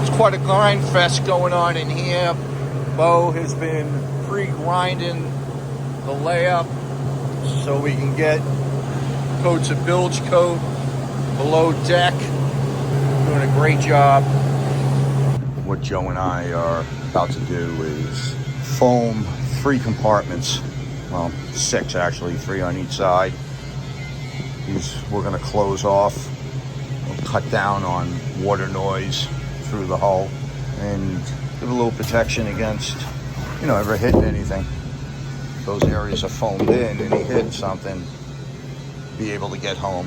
It's quite a grind fest going on in here. Bo has been pre-grinding the layup so we can get coats of bilge coat below deck. Doing a great job. What Joe and I are about to do is foam 3 compartments. Well, 6 actually, 3 on each side. We're going to close off. We'll cut down on water noise through the hull and give a little protection against, ever hitting anything. Those areas are foamed in and you hit something, be able to get home.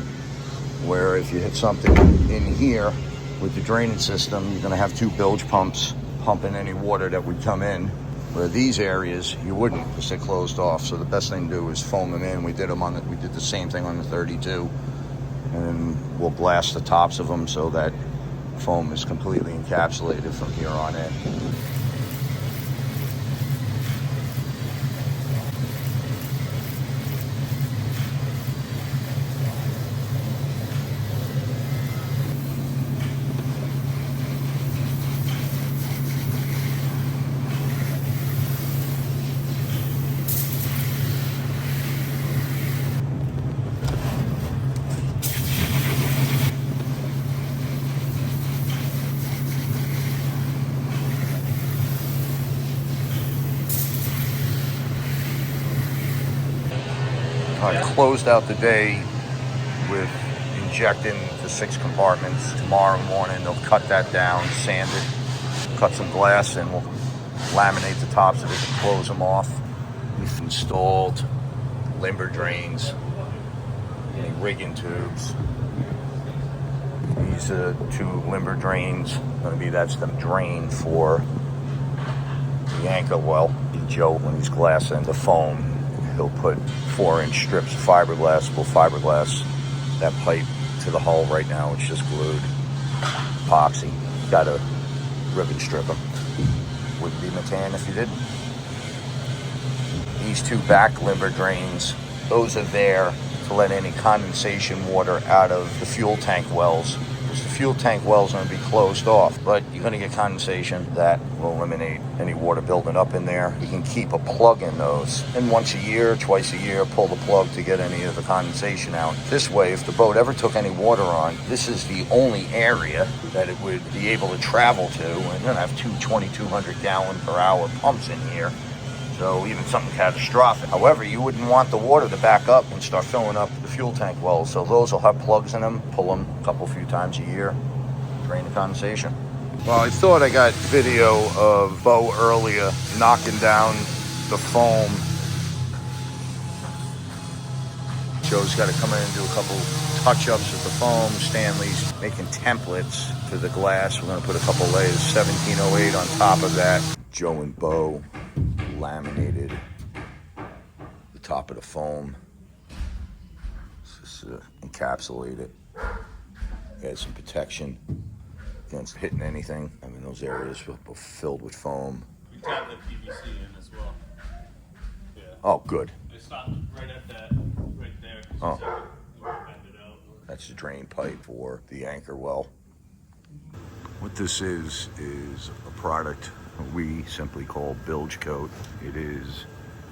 Where if you hit something in here with the drainage system, you're going to have 2 bilge pumps pumping any water that would come in. Where these areas, you wouldn't because they're closed off. So the best thing to do is foam them in. We did the same thing on the 32. And then we'll blast the tops of them so that foam is completely encapsulated from here on in. I closed out the day with injecting the 6 compartments. Tomorrow morning they'll cut that down, sand it, cut some glass, and we'll laminate the tops of it and close them off. We've installed limber drains, and rigging tubes. These are 2 limber drains. That's the drain for the anchor well. Joe, when he's glassing the foam, he'll put 4-inch strips of fiberglass. We'll fiberglass that pipe to the hull. Right now it's just glued epoxy. Got to ribbon strip them. Wouldn't be Metan if you didn't. These 2 back limber drains, those are there to let any condensation water out of the fuel tank wells. Because the fuel tank wells are going to be closed off, but you're going to get condensation. That will eliminate any water building up in there. You can keep a plug in those, and once a year, twice a year, pull the plug to get any of the condensation out. This way, if the boat ever took any water on, this is the only area that it would be able to travel to. And you're going to have 2 2,200 gallon per hour pumps in here. So even something catastrophic. However, you wouldn't want the water to back up and start filling up the fuel tank wells. So those will have plugs in them. Pull them a few times a year. Drain the condensation. Well, I thought I got video of Bo earlier knocking down the foam. Joe's got to come in and do a couple touch-ups with the foam. Stanley's making templates for the glass. We're going to put a couple layers 1708 on top of that. Joe and Bo laminated the top of the foam. Just encapsulate it. Add some protection against hitting anything. I mean, those areas were filled with foam. We tapped the PVC in as well. Yeah. Oh, good. It stopped right at that, right there. Oh. So we bend it out. That's the drain pipe for the anchor well. What this is a product we simply call bilge coat. It is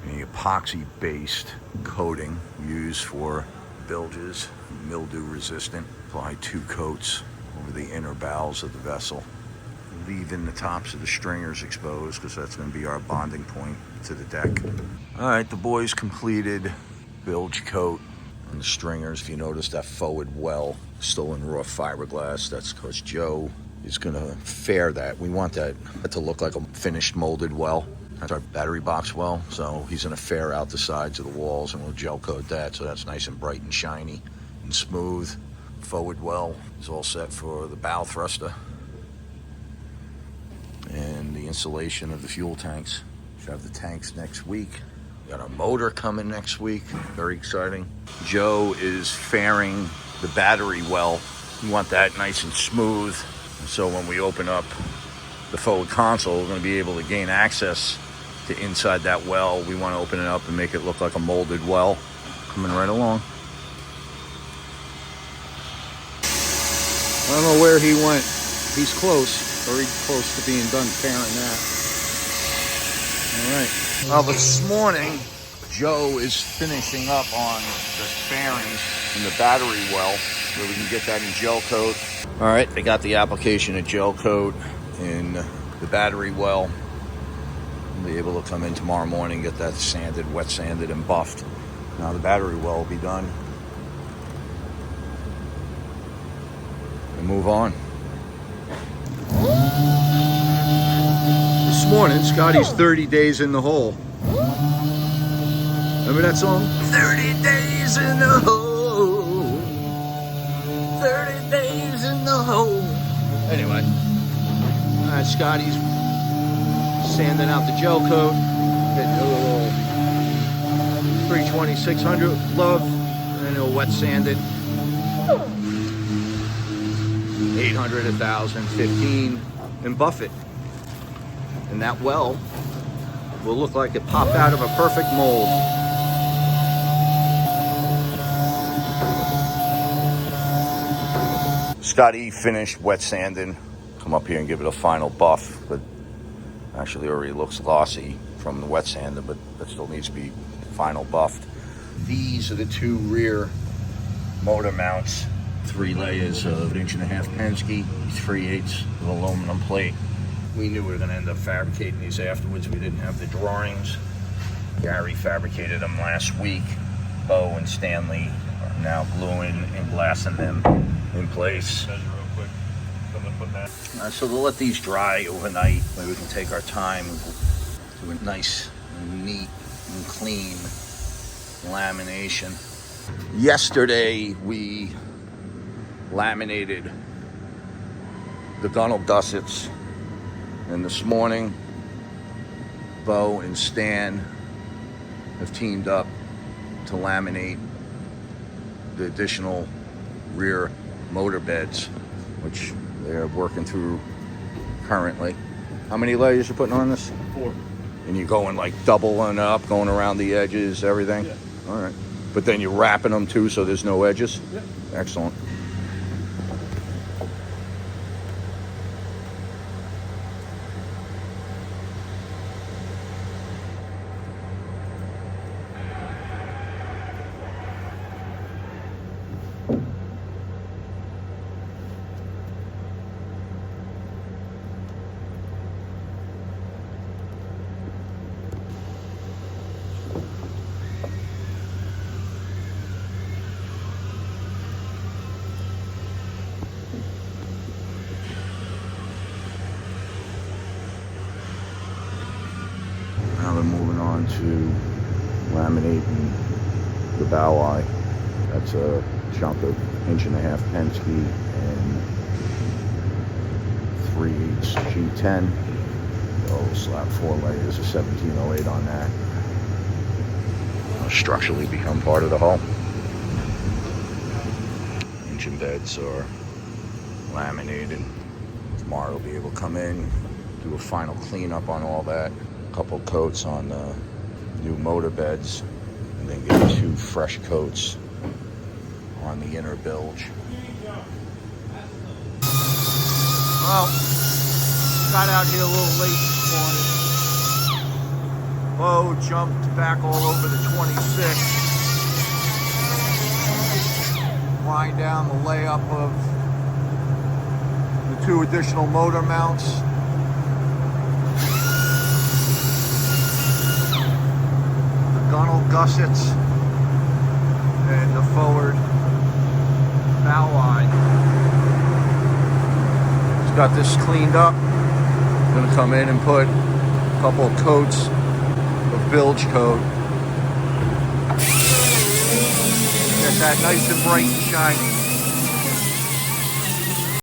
an epoxy-based coating used for bilges, mildew resistant. Apply 2 coats over the inner bowels of the vessel, leaving the tops of the stringers exposed because that's going to be our bonding point to the deck. All right, the boys completed bilge coat on the stringers. If you notice that forward well still in raw fiberglass, that's because Joe is going to fair that. We want that to look like a finished molded well. That's our battery box well. So he's going to fair out the sides of the walls and we'll gel coat that so that's nice and bright and shiny and smooth. Forward well is all set for the bow thruster and the installation of the fuel tanks. Should have the tanks next week. We got our motor coming next week. Very exciting. Joe is fairing the battery well. We want that nice and smooth. So when we open up the forward console, we're going to be able to gain access to inside that well. We want to open it up and make it look like a molded well. Coming right along. I don't know where he went. He's close, very close to being done tearing that. All right. Well, this morning, Joe is finishing up on the bearings in the battery well, so we can get that in gel coat. All right, they got the application of gel coat in the battery well. We'll be able to come in tomorrow morning, get that sanded, wet sanded, and buffed. Now the battery well will be done. And move on. This morning, Scotty's 30 days in the hole. Remember that song? 30 days in the hole. 30 days in the hole. Anyway. All right, Scotty's sanding out the gel coat. Hitting a little 320, 600 love. And he'll wet sand it. 800, 1,000, 15, and buff it. And that well will look like it popped out of a perfect mold. Scotty finished wet sanding. Come up here and give it a final buff, but actually already looks glossy from the wet sanding, but that still needs to be final buffed. These are the two rear motor mounts. 3 layers of 1.5 Penske, 3/8 of aluminum plate. We knew we were going to end up fabricating these afterwards. We didn't have the drawings. Gary fabricated them last week. Bo and Stanley are now gluing and glassing them in place. Measure real quick. Something to put that. So we'll let these dry overnight. Maybe we can take our time and do a nice, neat, and clean lamination. Yesterday we laminated the gunnel gussets, and this morning Bo and Stan have teamed up to laminate the additional rear motor beds, which they're working through currently. How many layers you putting on this? 4. And you're going like doubling up, going around the edges, everything? Yeah. All right. But then you're wrapping them too, so there's no edges? Yeah. Excellent. Now they're moving on to laminating the bow eye. That's a chunk of 1.5 Penske and 3/8 G10. So slap 4 layers of 1708 on that. It'll structurally become part of the hull. Engine beds are laminated. Tomorrow we'll be able to come in, do a final cleanup on all that. Couple coats on the new motor beds, and then get 2 fresh coats on the inner bilge. Well, got out here a little late this morning. Bo jumped back all over the 26. Wind down the layup of the 2 additional motor mounts. Gunnel gussets and the forward bow eye. Just got this cleaned up. Gonna come in and put a couple of coats of bilge coat. Get that nice and bright and shiny.